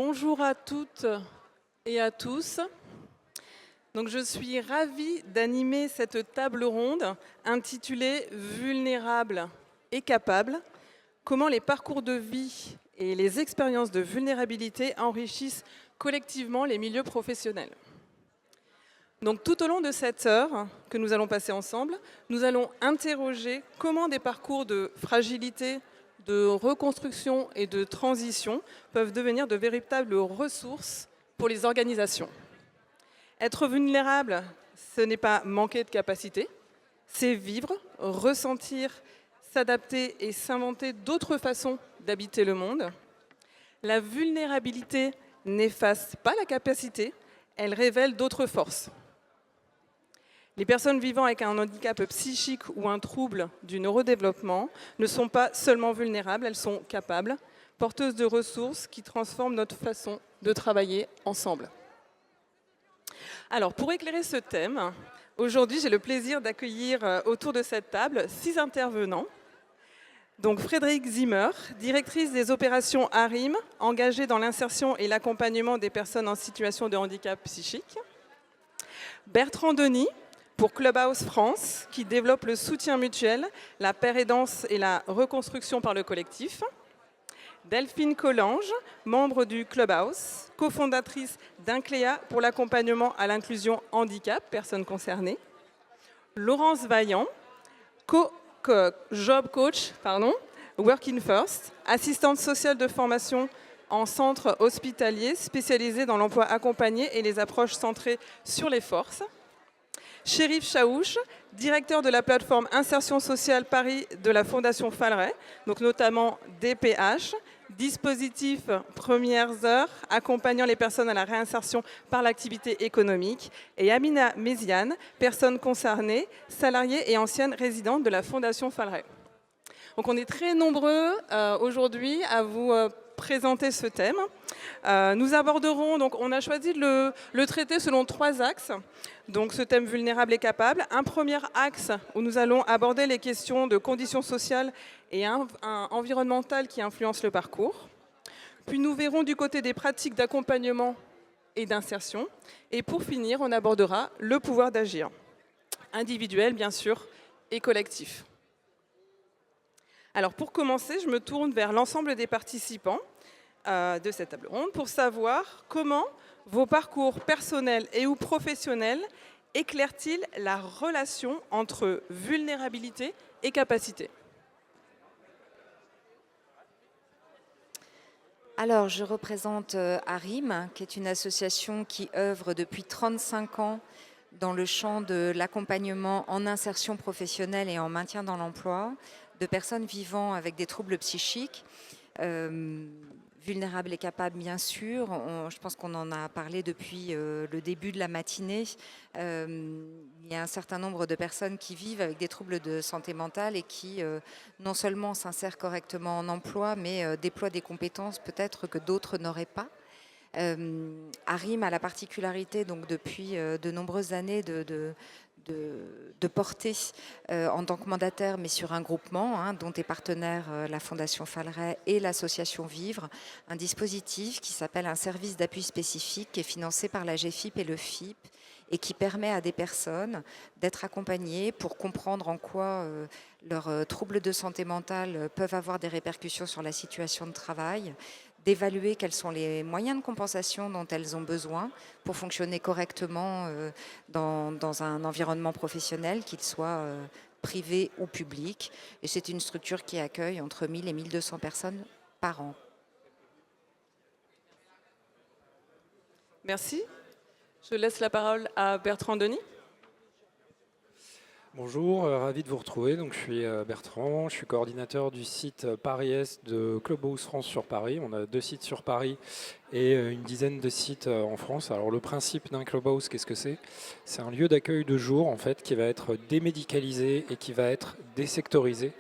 Bonjour à toutes et à tous. Donc, je suis ravie d'animer cette table ronde intitulée « Vulnérables et capables. Comment les parcours de vie et les expériences de vulnérabilité enrichissent collectivement les milieux professionnels ». Donc, tout au long de cette heure que nous allons passer ensemble, nous allons interroger comment des parcours de fragilité, de reconstruction et de transition peuvent devenir de véritables ressources pour les organisations. Être vulnérable, ce n'est pas manquer de capacité, c'est vivre, ressentir, s'adapter et s'inventer d'autres façons d'habiter le monde. La vulnérabilité n'efface pas la capacité, elle révèle d'autres forces. Les personnes vivant avec un handicap psychique ou un trouble du neurodéveloppement ne sont pas seulement vulnérables, elles sont capables, porteuses de ressources qui transforment notre façon de travailler ensemble. Alors, pour éclairer ce thème, aujourd'hui, j'ai le plaisir d'accueillir autour de cette table 6 intervenants. Donc, Frédérique Zimmer, directrice des opérations ARIM, engagée dans l'insertion et l'accompagnement des personnes en situation de handicap psychique. Bertrand Denis, pour Clubhouse France, qui développe le soutien mutuel, la pérédance et la reconstruction par le collectif. Delphine Collange, membre du Clubhouse, cofondatrice d'Incléa pour l'accompagnement à l'inclusion handicap, personnes concernées. Laurence Vaillant, job coach, Working First, assistante sociale de formation en centre hospitalier spécialisé dans l'emploi accompagné et les approches centrées sur les forces. Chérif Chaouch, directeur de la plateforme Insertion sociale Paris de la Fondation Falleret, donc notamment DPH, dispositif premières heures accompagnant les personnes à la réinsertion par l'activité économique, et Amina Méziane, personne concernée, salariée et ancienne résidente de la Fondation Falleret. Donc on est très nombreux aujourd'hui à vous présenter ce thème. Nous aborderons, donc on a choisi de le traiter selon 3 axes. Donc ce thème vulnérable et capable. Un premier axe où nous allons aborder les questions de conditions sociales et environnementales qui influencent le parcours. Puis nous verrons du côté des pratiques d'accompagnement et d'insertion. Et pour finir, on abordera le pouvoir d'agir, individuel bien sûr et collectif. Alors pour commencer, je me tourne vers l'ensemble des participants de cette table ronde pour savoir comment vos parcours personnels et ou professionnels éclairent-ils la relation entre vulnérabilité et capacité. Alors, je représente ARIM, qui est une association qui œuvre depuis 35 ans dans le champ de l'accompagnement en insertion professionnelle et en maintien dans l'emploi de personnes vivant avec des troubles psychiques, vulnérables et capables bien sûr. Je pense qu'on en a parlé depuis le début de la matinée. Il y a un certain nombre de personnes qui vivent avec des troubles de santé mentale et qui non seulement s'insèrent correctement en emploi, mais déploient des compétences peut-être que d'autres n'auraient pas. ARIM a la particularité donc depuis de nombreuses années de porter en tant que mandataire, mais sur un groupement dont est partenaire la Fondation Falleret et l'association Vivre, un dispositif qui s'appelle un service d'appui spécifique qui est financé par la GFIP et le FIP et qui permet à des personnes d'être accompagnées pour comprendre en quoi leurs troubles de santé mentale peuvent avoir des répercussions sur la situation de travail, d'évaluer quels sont les moyens de compensation dont elles ont besoin pour fonctionner correctement dans un environnement professionnel, qu'il soit privé ou public. Et c'est une structure qui accueille entre 1000 et 1200 personnes par an. Merci. Je laisse la parole à Bertrand Denis. Bonjour, ravi de vous retrouver. Donc, je suis Bertrand, je suis coordinateur du site Paris-Est de Clubhouse France sur Paris. On a 2 sites sur Paris et une dizaine de sites en France. Alors le principe d'un Clubhouse, qu'est-ce que c'est ? C'est un lieu d'accueil de jour en fait qui va être démédicalisé et qui va être désectorisé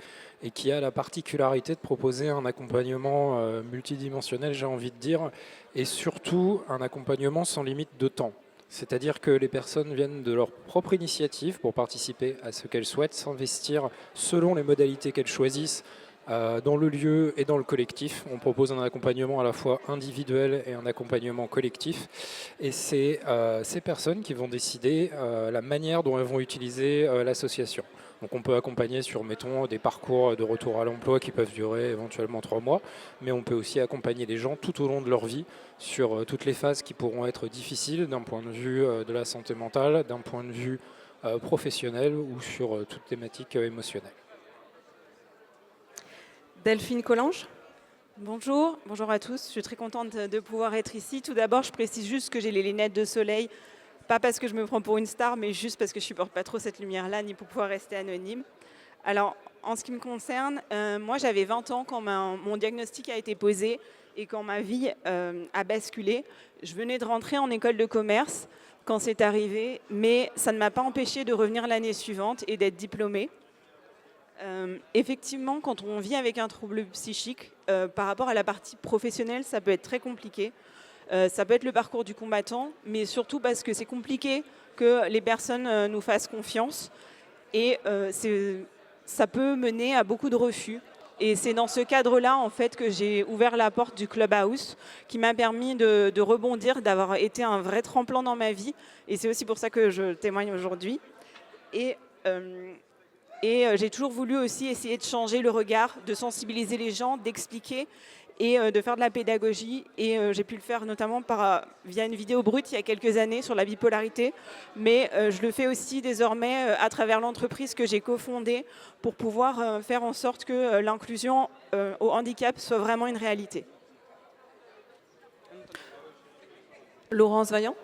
et qui a la particularité de proposer un accompagnement multidimensionnel, j'ai envie de dire, et surtout un accompagnement sans limite de temps. C'est-à-dire que les personnes viennent de leur propre initiative pour participer à ce qu'elles souhaitent, s'investir selon les modalités qu'elles choisissent dans le lieu et dans le collectif. On propose un accompagnement à la fois individuel et un accompagnement collectif. Et c'est ces personnes qui vont décider la manière dont elles vont utiliser l'association. Donc on peut accompagner sur, mettons, des parcours de retour à l'emploi qui peuvent durer éventuellement 3 mois, mais on peut aussi accompagner les gens tout au long de leur vie sur toutes les phases qui pourront être difficiles d'un point de vue de la santé mentale, d'un point de vue professionnel ou sur toute thématique émotionnelle. Delphine Collange. Bonjour à tous. Je suis très contente de pouvoir être ici. Tout d'abord, je précise juste que j'ai les lunettes de soleil, pas parce que je me prends pour une star, mais juste parce que je ne supporte pas trop cette lumière-là, ni pour pouvoir rester anonyme. Alors, en ce qui me concerne, moi j'avais 20 ans quand mon diagnostic a été posé et quand ma vie a basculé. Je venais de rentrer en école de commerce quand c'est arrivé, mais ça ne m'a pas empêché de revenir l'année suivante et d'être diplômée. Effectivement, quand on vit avec un trouble psychique, par rapport à la partie professionnelle, ça peut être très compliqué. Ça peut être le parcours du combattant, mais surtout parce que c'est compliqué que les personnes nous fassent confiance. Et ça peut mener à beaucoup de refus. Et c'est dans ce cadre-là, en fait, que j'ai ouvert la porte du Clubhouse, qui m'a permis de rebondir, d'avoir été un vrai tremplin dans ma vie. Et c'est aussi pour ça que je témoigne aujourd'hui. Et j'ai toujours voulu aussi essayer de changer le regard, de sensibiliser les gens, d'expliquer et de faire de la pédagogie. Et j'ai pu le faire notamment via une vidéo brute il y a quelques années sur la bipolarité. Mais je le fais aussi désormais à travers l'entreprise que j'ai cofondée pour pouvoir faire en sorte que l'inclusion au handicap soit vraiment une réalité. Laurence Vaillant.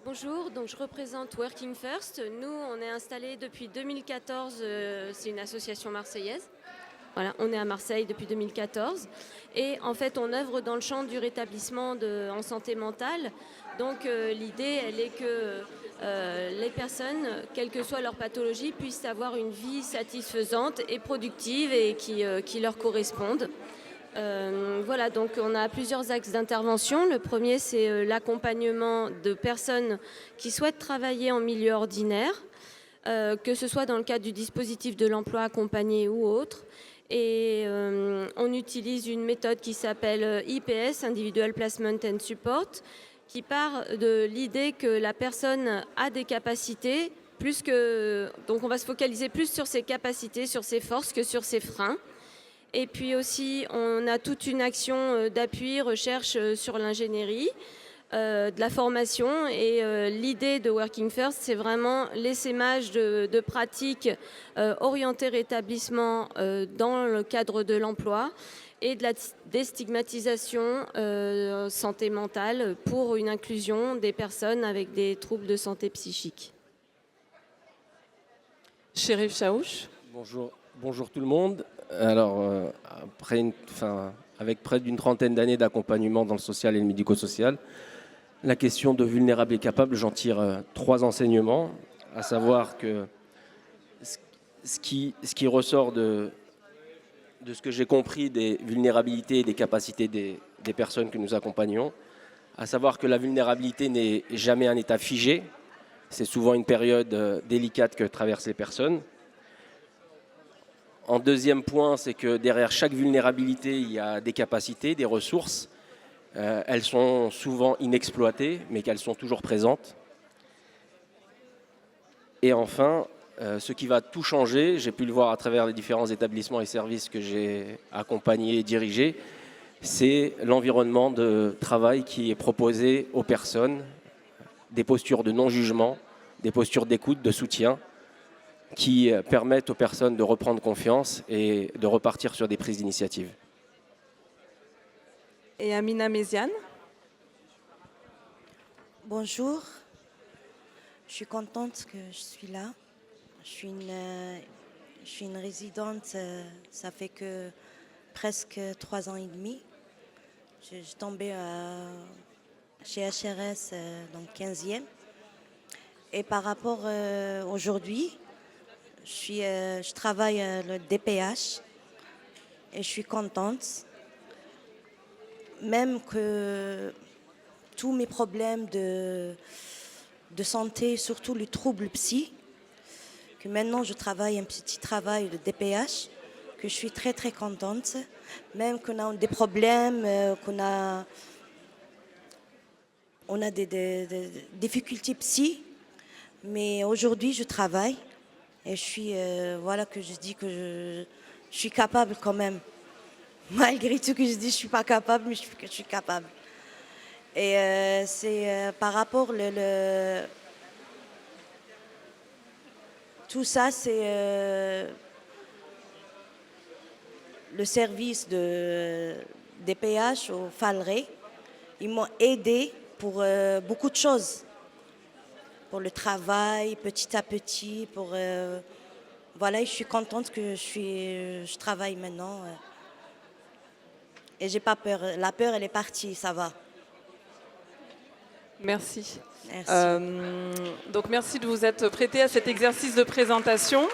Bonjour, donc je représente Working First. Nous, on est installés depuis 2014, c'est une association marseillaise. Voilà, on est à Marseille depuis 2014 et en fait on œuvre dans le champ du rétablissement en santé mentale. Donc l'idée elle est que les personnes, quelle que soit leur pathologie, puissent avoir une vie satisfaisante et productive et qui leur corresponde. Voilà, donc on a plusieurs axes d'intervention. Le premier, c'est l'accompagnement de personnes qui souhaitent travailler en milieu ordinaire, que ce soit dans le cadre du dispositif de l'emploi accompagné ou autre. Et on utilise une méthode qui s'appelle IPS, Individual Placement and Support, qui part de l'idée que la personne a des capacités, donc on va se focaliser plus sur ses capacités, sur ses forces que sur ses freins. Et puis aussi, on a toute une action d'appui, recherche sur l'ingénierie, de la formation. Et l'idée de Working First, c'est vraiment l'essaimage de pratiques orientées rétablissement dans le cadre de l'emploi et de la déstigmatisation santé mentale pour une inclusion des personnes avec des troubles de santé psychique. Chérif Chaouch. Bonjour tout le monde. Alors, avec près d'une trentaine d'années d'accompagnement dans le social et le médico-social, la question de vulnérable et capable, j'en tire 3 enseignements, à savoir que ce qui ressort de ce que j'ai compris des vulnérabilités et des capacités des personnes que nous accompagnons, à savoir que la vulnérabilité n'est jamais un état figé, c'est souvent une période délicate que traversent les personnes. En deuxième point, c'est que derrière chaque vulnérabilité, il y a des capacités, des ressources. Elles sont souvent inexploitées, mais qu'elles sont toujours présentes. Et enfin, ce qui va tout changer, j'ai pu le voir à travers les différents établissements et services que j'ai accompagnés et dirigés, c'est l'environnement de travail qui est proposé aux personnes, des postures de non-jugement, des postures d'écoute, de soutien, qui permettent aux personnes de reprendre confiance et de repartir sur des prises d'initiative. Et Amina Méziane. Bonjour, je suis contente que je suis là. Je suis une résidente, ça fait que presque 3 ans et demi. Je suis tombée chez HRS dans le 15e. Et par rapport aujourd'hui, je travaille le DPH et je suis contente. Même que tous mes problèmes de santé, surtout les troubles psy, que maintenant je travaille un petit travail de DPH, que je suis très très contente, même qu'on a des problèmes, on a des difficultés psy, mais aujourd'hui je travaille et je suis, voilà que je dis que je suis capable quand même. Malgré tout que je dis je suis pas capable, mais je suis capable. Et c'est par rapport tout ça, c'est le service des PH au Falleray. Ils m'ont aidé pour beaucoup de choses, pour le travail, petit à petit, voilà, je suis contente que je travaille maintenant. Et j'ai pas peur. La peur, elle est partie, ça va. Merci. Merci. Donc merci de vous être prêté à cet exercice de présentation.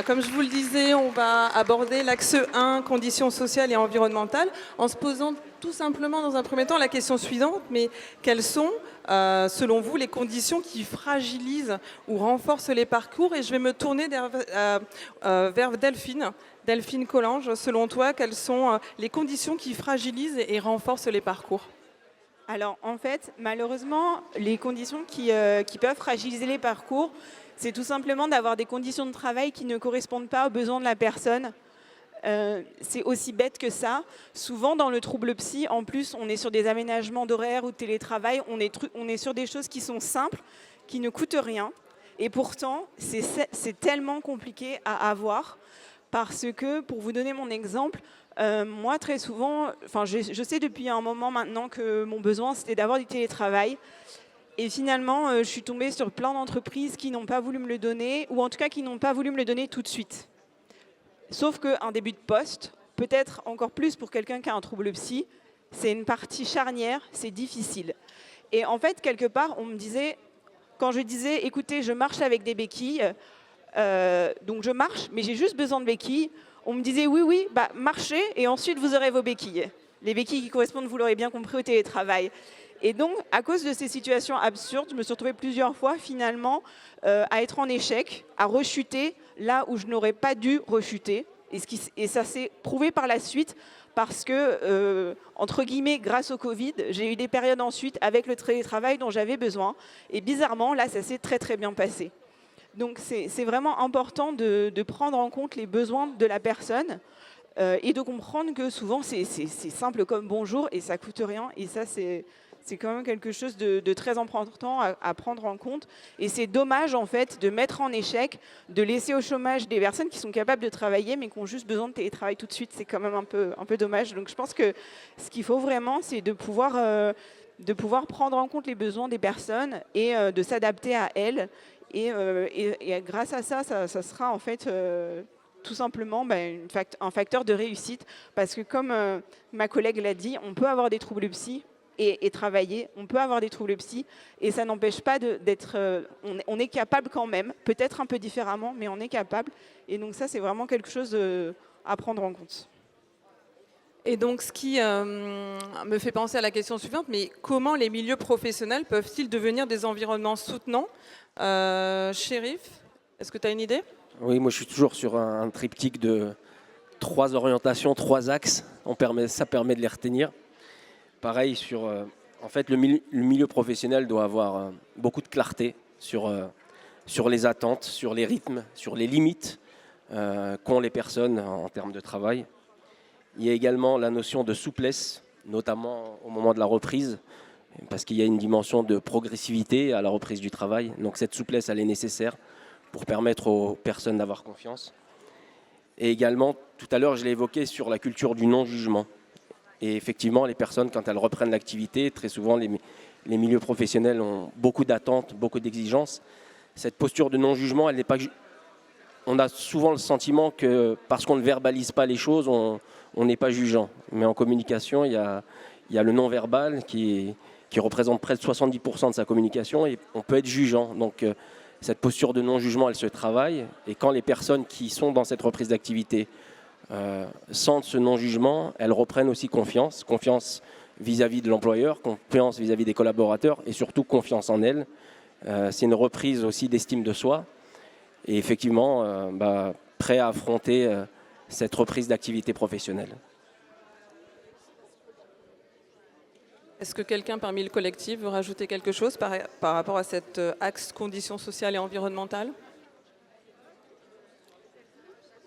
Comme je vous le disais, on va aborder l'axe 1, conditions sociales et environnementales, en se posant tout simplement dans un premier temps la question suivante, mais quelles sont, selon vous, les conditions qui fragilisent ou renforcent les parcours? Et je vais me tourner vers Delphine. Delphine Collange, selon toi, quelles sont les conditions qui fragilisent et renforcent les parcours? Alors en fait, malheureusement, les conditions qui peuvent fragiliser les parcours, c'est tout simplement d'avoir des conditions de travail qui ne correspondent pas aux besoins de la personne. C'est aussi bête que ça. Souvent dans le trouble psy, en plus, on est sur des aménagements d'horaire ou de télétravail, on est sur des choses qui sont simples, qui ne coûtent rien. Et pourtant, c'est tellement compliqué à avoir. Parce que, pour vous donner mon exemple, moi, très souvent, je sais depuis un moment maintenant que mon besoin, c'était d'avoir du télétravail. Et finalement, je suis tombée sur plein d'entreprises qui n'ont pas voulu me le donner, ou en tout cas qui n'ont pas voulu me le donner tout de suite. Sauf qu'un début de poste, peut-être encore plus pour quelqu'un qui a un trouble psy, c'est une partie charnière, c'est difficile. Et en fait, quelque part, on me disait, quand je disais, écoutez, je marche avec des béquilles, donc je marche, mais j'ai juste besoin de béquilles. On me disait oui, marchez et ensuite vous aurez vos béquilles. Les béquilles qui correspondent, vous l'aurez bien compris, au télétravail. Et donc, à cause de ces situations absurdes, je me suis retrouvée plusieurs fois finalement à être en échec, à rechuter là où je n'aurais pas dû rechuter. Et ça s'est prouvé par la suite parce que, entre guillemets, grâce au Covid, j'ai eu des périodes ensuite avec le télétravail dont j'avais besoin. Et bizarrement, là, ça s'est très très bien passé. Donc c'est vraiment important de prendre en compte les besoins de la personne et de comprendre que souvent c'est simple comme bonjour et ça coûte rien. Et ça c'est quand même quelque chose de très important à prendre en compte. Et c'est dommage en fait de mettre en échec, de laisser au chômage des personnes qui sont capables de travailler mais qui ont juste besoin de télétravail tout de suite. C'est quand même un peu dommage. Donc je pense que ce qu'il faut vraiment, c'est de pouvoir prendre en compte les besoins des personnes et de s'adapter à elles. Et grâce à ça, ça sera en fait tout simplement un facteur de réussite. Parce que comme ma collègue l'a dit, on peut avoir des troubles psy et travailler. On peut avoir des troubles psy et ça n'empêche pas d'être... on est capable quand même, peut-être un peu différemment, mais on est capable. Et donc ça, c'est vraiment quelque chose à prendre en compte. Et donc, ce qui me fait penser à la question suivante, mais comment les milieux professionnels peuvent-ils devenir des environnements soutenants? Chérif, est-ce que tu as une idée? Oui, moi je suis toujours sur un triptyque de 3 orientations, 3 axes. Ça permet de les retenir. Pareil, en fait, le milieu professionnel doit avoir beaucoup de clarté sur les attentes, sur les rythmes, sur les limites qu'ont les personnes en termes de travail. Il y a également la notion de souplesse, notamment au moment de la reprise, parce qu'il y a une dimension de progressivité à la reprise du travail. Donc cette souplesse, elle est nécessaire pour permettre aux personnes d'avoir confiance. Et également, tout à l'heure, je l'ai évoqué sur la culture du non-jugement. Et effectivement, les personnes, quand elles reprennent l'activité, très souvent, les milieux professionnels ont beaucoup d'attentes, beaucoup d'exigences. Cette posture de non-jugement, elle n'est pas... On a souvent le sentiment que parce qu'on ne verbalise pas les choses, on n'est pas jugeant. Mais en communication, il y a le non-verbal qui représente près de 70% de sa communication et on peut être jugeant. Donc cette posture de non-jugement, elle se travaille. Et quand les personnes qui sont dans cette reprise d'activité sentent ce non-jugement, elles reprennent aussi confiance. Confiance vis-à-vis de l'employeur, confiance vis-à-vis des collaborateurs et surtout confiance en elles. C'est une reprise aussi d'estime de soi. Et effectivement, prêt à affronter cette reprise d'activité professionnelle. Est-ce que quelqu'un parmi le collectif veut rajouter quelque chose par rapport à cet axe conditions sociales et environnementales?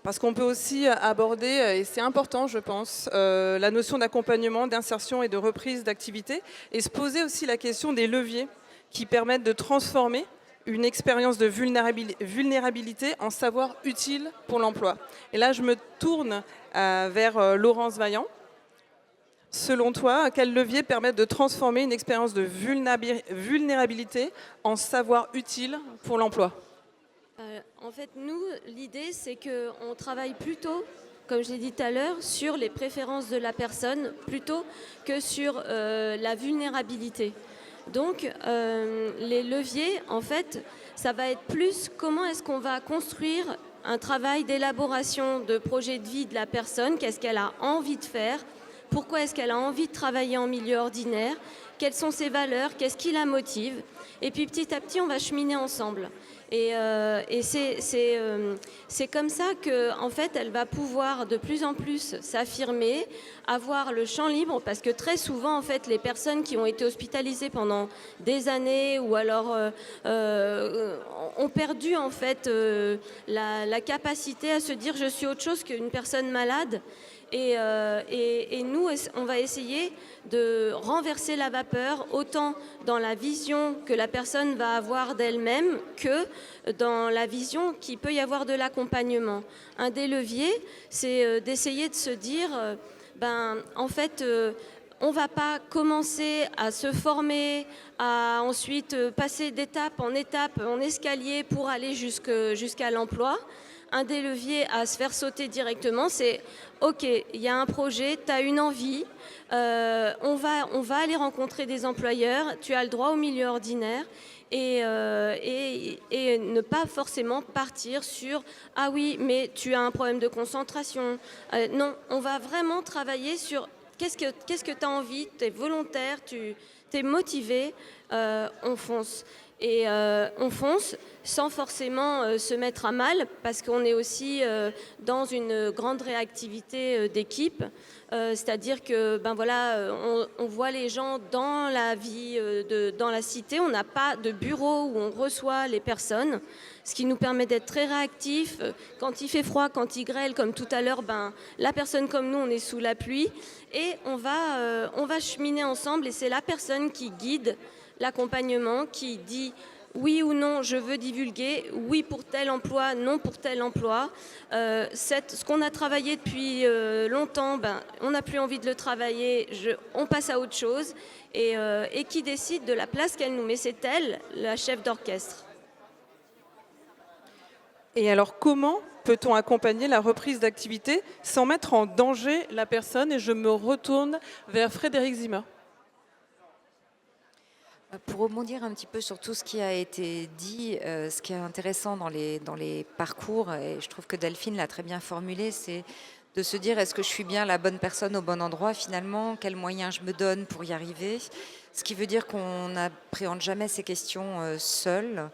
Parce qu'on peut aussi aborder, et c'est important je pense, la notion d'accompagnement, d'insertion et de reprise d'activité, et se poser aussi la question des leviers qui permettent de transformer une expérience de vulnérabilité en savoir utile pour l'emploi. Et là, je me tourne vers Laurence Vaillant. Selon toi, quels leviers permettent de transformer une expérience de vulnérabilité en savoir utile pour l'emploi? En fait, nous, l'idée, c'est qu'on travaille plutôt, comme je l'ai dit tout à l'heure, sur les préférences de la personne plutôt que sur la vulnérabilité. Donc, les leviers, en fait, ça va être plus comment est-ce qu'on va construire un travail d'élaboration de projet de vie de la personne, qu'est-ce qu'elle a envie de faire, pourquoi est-ce qu'elle a envie de travailler en milieu ordinaire, quelles sont ses valeurs, qu'est-ce qui la motive. Et puis petit à petit, on va cheminer ensemble. Et c'est comme ça qu'en fait, elle va pouvoir de plus en plus s'affirmer, avoir le champ libre, parce que très souvent, en fait, les personnes qui ont été hospitalisées pendant des années ou alors ont perdu en fait la capacité à se dire je suis autre chose qu'une personne malade. Et nous, on va essayer de renverser la vapeur autant dans la vision que la personne va avoir d'elle-même que dans la vision qu'il peut y avoir de l'accompagnement. Un des leviers, c'est d'essayer de se dire, en fait, on ne va pas commencer à se former, à ensuite passer d'étape en étape, en escalier pour aller jusqu'à l'emploi. Un des leviers à se faire sauter directement, c'est OK, il y a un projet, tu as une envie, on va aller rencontrer des employeurs, tu as le droit au milieu ordinaire et ne pas forcément partir sur « Ah oui, mais tu as un problème de concentration ». Non, on va vraiment travailler sur qu'est-ce que tu as envie, tu es volontaire, tu es motivé, on fonce. Et on fonce sans forcément se mettre à mal parce qu'on est aussi dans une grande réactivité d'équipe. C'est-à-dire que on voit les gens dans la vie, dans la cité. On n'a pas de bureau où on reçoit les personnes, ce qui nous permet d'être très réactifs. Quand il fait froid, quand il grêle, comme tout à l'heure, la personne comme nous, on est sous la pluie. Et on va cheminer ensemble et c'est la personne qui guide l'accompagnement, qui dit oui ou non, je veux divulguer, oui pour tel emploi, non pour tel emploi. Ce qu'on a travaillé depuis longtemps, on n'a plus envie de le travailler, on passe à autre chose. Et qui décide de la place qu'elle nous met, c'est elle, la chef d'orchestre. Et alors, comment peut-on accompagner la reprise d'activité sans mettre en danger la personne? Et je me retourne vers Frédéric Zimmer. Pour rebondir un petit peu sur tout ce qui a été dit, ce qui est intéressant dans les parcours, et je trouve que Delphine l'a très bien formulé, c'est de se dire est-ce que je suis bien la bonne personne au bon endroit finalement, quels moyens je me donne pour y arriver, ce qui veut dire qu'on n'appréhende jamais ces questions seul.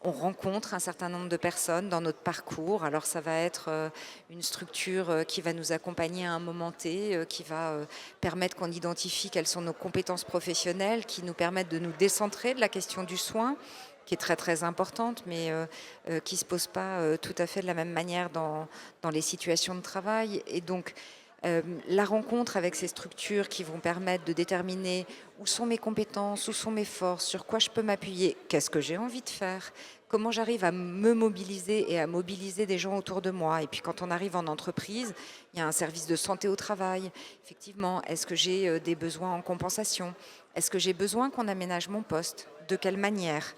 On rencontre un certain nombre de personnes dans notre parcours. Alors ça va être une structure qui va nous accompagner à un moment T, qui va permettre qu'on identifie quelles sont nos compétences professionnelles, qui nous permettent de nous décentrer de la question du soin, qui est très très importante, mais qui ne se pose pas tout à fait de la même manière dans les situations de travail. Et donc, la rencontre avec ces structures qui vont permettre de déterminer où sont mes compétences, où sont mes forces, sur quoi je peux m'appuyer, qu'est-ce que j'ai envie de faire, comment j'arrive à me mobiliser et à mobiliser des gens autour de moi. Et puis quand on arrive en entreprise, il y a un service de santé au travail. Effectivement, est-ce que j'ai des besoins en compensation? Est-ce que j'ai besoin qu'on aménage mon poste? De quelle manière?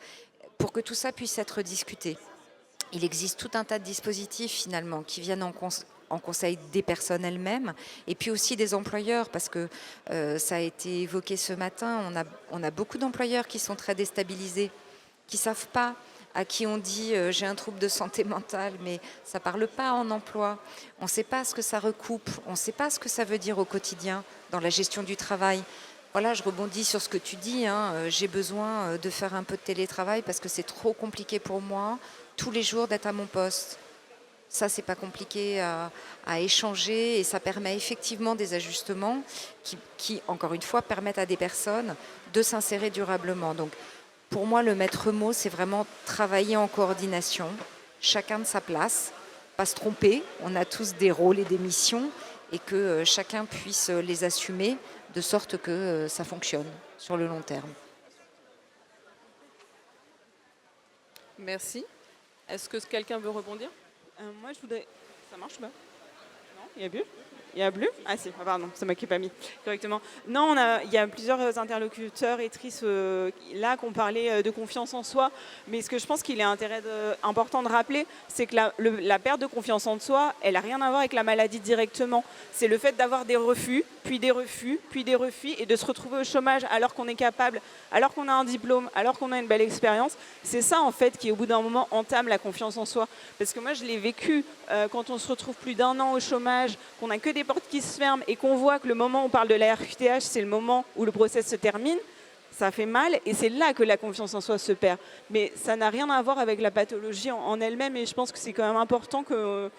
Pour que tout ça puisse être discuté. Il existe tout un tas de dispositifs finalement qui viennent en conseil des personnes elles-mêmes et puis aussi des employeurs parce que ça a été évoqué ce matin, on a beaucoup d'employeurs qui sont très déstabilisés, qui ne savent pas, à qui on dit j'ai un trouble de santé mentale mais ça ne parle pas en emploi, on ne sait pas ce que ça recoupe, on ne sait pas ce que ça veut dire au quotidien dans la gestion du travail. Voilà, je rebondis sur ce que tu dis, j'ai besoin de faire un peu de télétravail parce que c'est trop compliqué pour moi tous les jours d'être à mon poste. Ça, c'est pas compliqué à échanger et ça permet effectivement des ajustements qui, encore une fois, permettent à des personnes de s'insérer durablement. Donc, pour moi, le maître mot, c'est vraiment travailler en coordination, chacun de sa place, pas se tromper. On a tous des rôles et des missions et que chacun puisse les assumer de sorte que ça fonctionne sur le long terme. Merci. Est-ce que quelqu'un veut rebondir? Moi, je voudrais... Ça marche ou pas? Non, il y a bleu? Il y a bleu? Ah si, pardon, c'est moi qui n'ai pas mis correctement. Non, il y a plusieurs interlocuteurs, étrices là qui ont parlé de confiance en soi, mais ce que je pense qu'il est important de rappeler, c'est que la perte de confiance en soi, elle n'a rien à voir avec la maladie directement. C'est le fait d'avoir des refus, puis des refus, puis des refus, et de se retrouver au chômage alors qu'on est capable, alors qu'on a un diplôme, alors qu'on a une belle expérience. C'est ça en fait qui au bout d'un moment entame la confiance en soi. Parce que moi je l'ai vécu quand on se retrouve plus d'1 an au chômage, qu'on n'a que des portes qui se ferment et qu'on voit que le moment où on parle de la RQTH, c'est le moment où le process se termine, ça fait mal et c'est là que la confiance en soi se perd. Mais ça n'a rien à voir avec la pathologie en elle-même et je pense que c'est quand même important de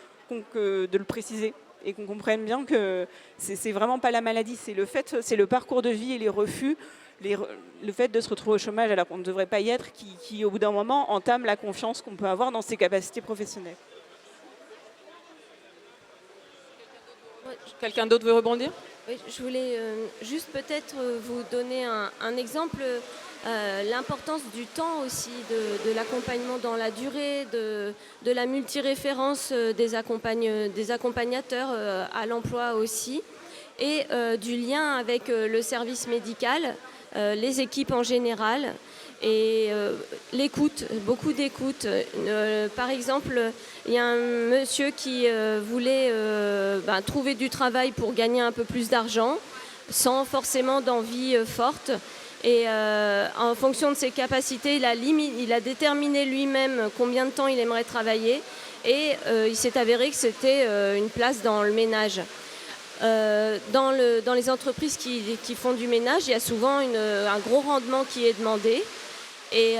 le préciser et qu'on comprenne bien que c'est vraiment pas la maladie, c'est le parcours de vie et les refus, le fait de se retrouver au chômage alors qu'on ne devrait pas y être qui au bout d'un moment entame la confiance qu'on peut avoir dans ses capacités professionnelles. Quelqu'un d'autre veut rebondir? Oui, je voulais juste peut-être vous donner un exemple, l'importance du temps aussi, de l'accompagnement dans la durée, de la multiréférence des accompagnateurs à l'emploi aussi, et du lien avec le service médical, les équipes en général, et l'écoute, beaucoup d'écoute. Par exemple, il y a un monsieur qui voulait trouver du travail pour gagner un peu plus d'argent, sans forcément d'envie forte. Et en fonction de ses capacités, il a déterminé lui-même combien de temps il aimerait travailler. Et il s'est avéré que c'était une place dans le ménage. Dans les entreprises qui font du ménage, il y a souvent un gros rendement qui est demandé. Et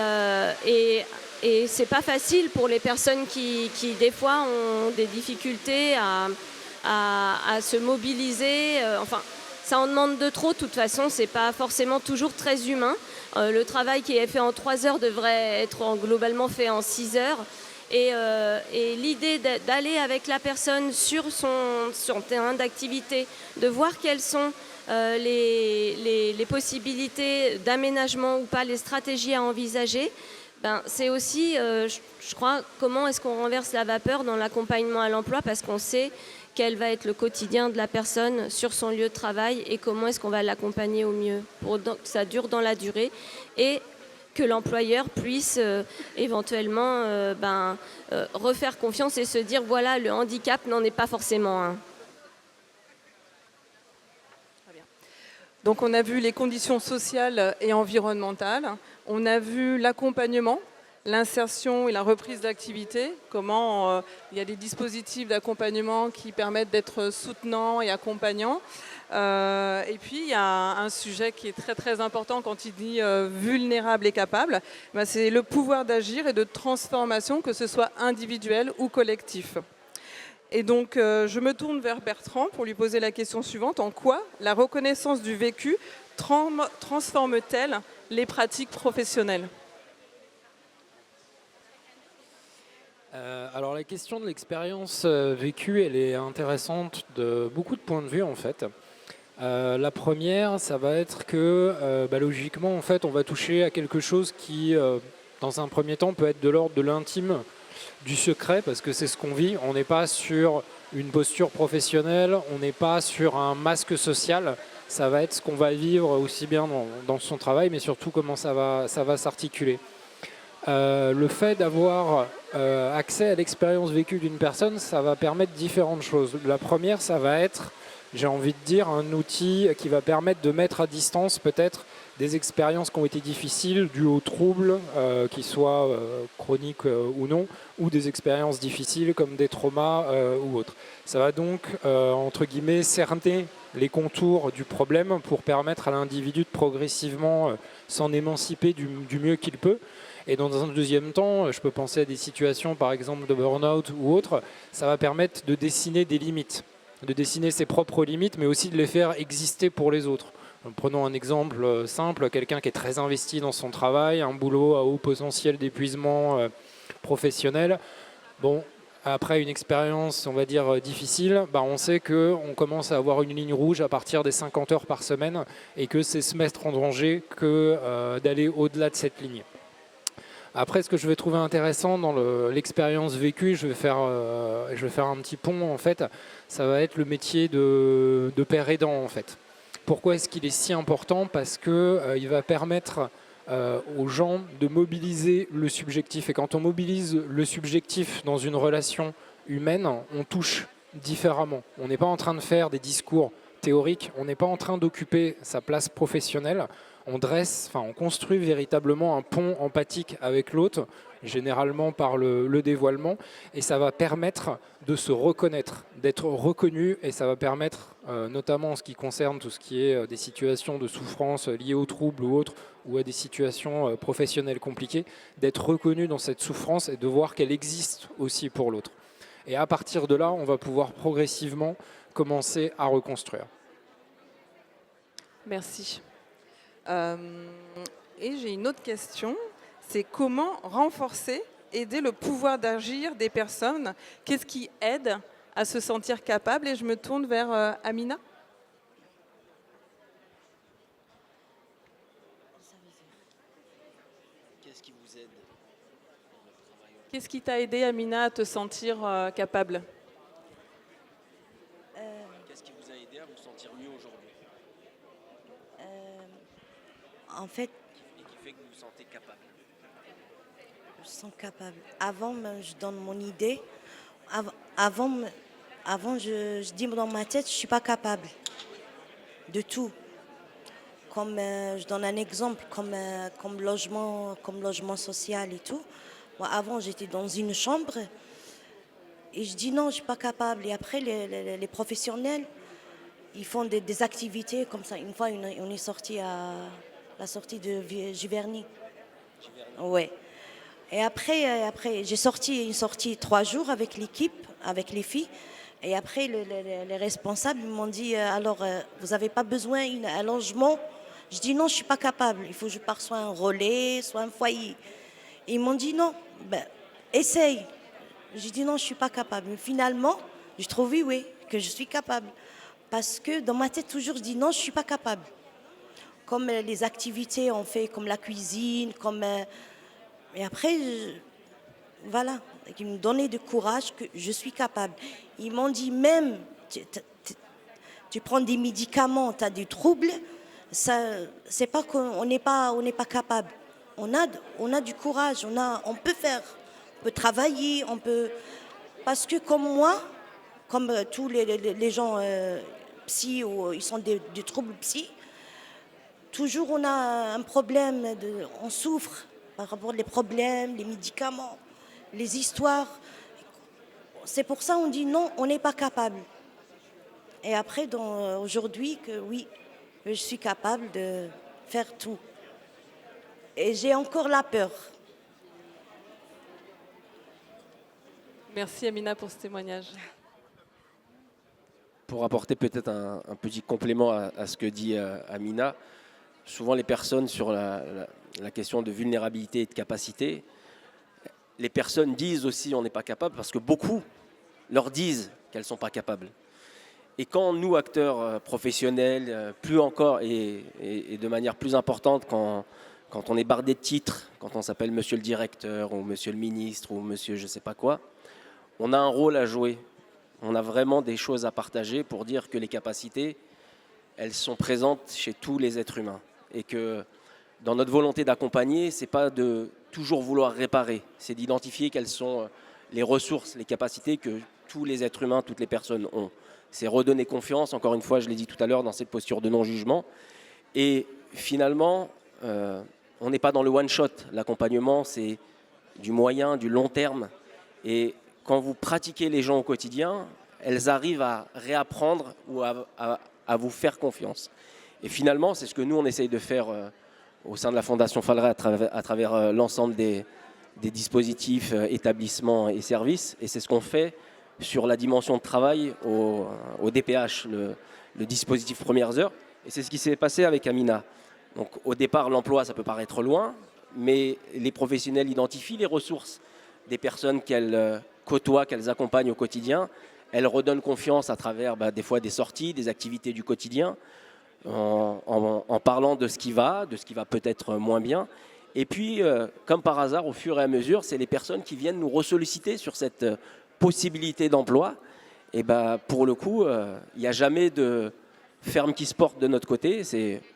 c'est pas facile pour les personnes qui des fois ont des difficultés à se mobiliser. Enfin, ça en demande de trop. De toute façon, c'est pas forcément toujours très humain. Le travail qui est fait en 3 heures devrait être globalement fait en 6 heures. Et l'idée d'aller avec la personne sur son terrain d'activité, de voir quelles sont les possibilités d'aménagement ou pas, les stratégies à envisager, c'est aussi, je crois, comment est-ce qu'on renverse la vapeur dans l'accompagnement à l'emploi, parce qu'on sait quel va être le quotidien de la personne sur son lieu de travail et comment est-ce qu'on va l'accompagner au mieux pour que ça dure dans la durée et que l'employeur puisse éventuellement refaire confiance et se dire voilà, le handicap n'en est pas forcément un. Donc on a vu les conditions sociales et environnementales, on a vu l'accompagnement, l'insertion et la reprise d'activité, comment il y a des dispositifs d'accompagnement qui permettent d'être soutenants et accompagnants. Et puis il y a un sujet qui est très très important quand il dit vulnérable et capable, c'est le pouvoir d'agir et de transformation, que ce soit individuel ou collectif. Et donc, je me tourne vers Bertrand pour lui poser la question suivante. En quoi la reconnaissance du vécu transforme-t-elle les pratiques professionnelles ? Alors, la question de l'expérience vécue, elle est intéressante de beaucoup de points de vue, en fait. La première, ça va être que, logiquement, en fait, on va toucher à quelque chose qui, dans un premier temps, peut être de l'ordre de l'intime, du secret, parce que c'est ce qu'on vit. On n'est pas sur une posture professionnelle, on n'est pas sur un masque social. Ça va être ce qu'on va vivre aussi bien dans son travail, mais surtout comment ça va s'articuler. Le fait d'avoir accès à l'expérience vécue d'une personne, ça va permettre différentes choses. La première, ça va être, j'ai envie de dire, un outil qui va permettre de mettre à distance peut-être des expériences qui ont été difficiles dues aux troubles, qu'ils soient chroniques ou non, ou des expériences difficiles comme des traumas ou autres. Ça va donc, entre guillemets, cerner les contours du problème pour permettre à l'individu de progressivement s'en émanciper du mieux qu'il peut. Et dans un deuxième temps, je peux penser à des situations, par exemple, de burn-out ou autres, ça va permettre de dessiner des limites, de dessiner ses propres limites, mais aussi de les faire exister pour les autres. Prenons un exemple simple, quelqu'un qui est très investi dans son travail, un boulot à haut potentiel d'épuisement professionnel. Bon, après une expérience, on va dire, difficile, on sait qu'on commence à avoir une ligne rouge à partir des 50 heures par semaine et que c'est se mettre en danger que d'aller au-delà de cette ligne. Après, ce que je vais trouver intéressant dans l'expérience vécue, je vais faire un petit pont, en fait, ça va être le métier de père aidant, en fait. Pourquoi est-ce qu'il est si important? Parce qu'il va permettre aux gens de mobiliser le subjectif. Et quand on mobilise le subjectif dans une relation humaine, on touche différemment. On n'est pas en train de faire des discours théoriques, on n'est pas en train d'occuper sa place professionnelle. On construit véritablement un pont empathique avec l'autre, généralement par le dévoilement, et ça va permettre de se reconnaître, d'être reconnu, et ça va permettre, notamment en ce qui concerne tout ce qui est des situations de souffrance liées aux troubles ou autres, ou à des situations professionnelles compliquées, d'être reconnu dans cette souffrance et de voir qu'elle existe aussi pour l'autre. Et à partir de là, on va pouvoir progressivement commencer à reconstruire. Merci. Et j'ai une autre question, c'est comment renforcer, aider le pouvoir d'agir des personnes? Qu'est-ce qui aide à se sentir capable? Et je me tourne vers Amina. Qu'est-ce qui vous aide? Qu'est-ce qui t'a aidé, Amina, à te sentir capable? Qu'est-ce qui vous a aidé à vous sentir mieux aujourd'hui? En fait, Et qui fait que vous vous sentez capable? je sens capable. Avant, je donne mon idée. Avant, je dis dans ma tête, je ne suis pas capable de tout. Comme je donne un exemple, comme logement social et tout. Moi, avant, j'étais dans une chambre et je dis non, je ne suis pas capable. Et après, les professionnels, ils font des activités comme ça. Une fois, on est sorti à la sortie de Giverny. Ouais. Et après, j'ai sorti une sortie 3 jours avec l'équipe, avec les filles. Et après, les responsables m'ont dit, alors, vous n'avez pas besoin d'un logement? Je dis non, je ne suis pas capable. Il faut que je parte soit un relais, soit un foyer. Et ils m'ont dit non, essaye. J'ai dit non, je ne suis pas capable. Mais finalement, j'ai trouvé oui, que je suis capable. Parce que dans ma tête, toujours, je dis non, je ne suis pas capable. Comme les activités, on fait comme la cuisine, comme... Et après, voilà, ils me donnaient du courage que je suis capable. Ils m'ont dit même, tu prends des médicaments, tu as des troubles, c'est pas qu'on n'est pas capable. On a du courage, on peut faire, on peut travailler, on peut... Parce que comme moi, comme tous les gens psy, ou ils sont des troubles psy, toujours on a un problème, on souffre par rapport aux problèmes, les médicaments, les histoires. C'est pour ça qu'on dit non, on n'est pas capable. Et après, aujourd'hui, que oui, je suis capable de faire tout. Et j'ai encore la peur. Merci, Amina, pour ce témoignage. Pour apporter peut-être un petit complément à ce que dit Amina, souvent les personnes sur la question de vulnérabilité et de capacité, les personnes disent aussi on n'est pas capable parce que beaucoup leur disent qu'elles ne sont pas capables. Et quand nous, acteurs professionnels, plus encore et de manière plus importante, quand on est bardé de titres, quand on s'appelle monsieur le directeur ou monsieur le ministre ou monsieur je ne sais pas quoi, on a un rôle à jouer. On a vraiment des choses à partager pour dire que les capacités, elles sont présentes chez tous les êtres humains. Et que dans notre volonté d'accompagner, ce n'est pas de toujours vouloir réparer, c'est d'identifier quelles sont les ressources, les capacités que tous les êtres humains, toutes les personnes ont. C'est redonner confiance, encore une fois, je l'ai dit tout à l'heure, dans cette posture de non-jugement. Et finalement, on n'est pas dans le one-shot. L'accompagnement, c'est du moyen, du long terme. Et quand vous pratiquez les gens au quotidien, elles arrivent à réapprendre ou à vous faire confiance. Et finalement, c'est ce que nous, on essaye de faire au sein de la Fondation Falleret à travers l'ensemble des dispositifs, établissements et services. Et c'est ce qu'on fait sur la dimension de travail au DPH, le dispositif Premières Heures. Et c'est ce qui s'est passé avec Amina. Donc au départ, l'emploi, ça peut paraître loin, mais les professionnels identifient les ressources des personnes qu'elles côtoient, qu'elles accompagnent au quotidien. Elles redonnent confiance à travers des fois des sorties, des activités du quotidien, en parlant de ce qui va peut-être moins bien. Et puis, comme par hasard, au fur et à mesure, c'est les personnes qui viennent nous ressolliciter sur cette possibilité d'emploi. Et pour le coup, il n'y a jamais de ferme qui se porte de notre côté.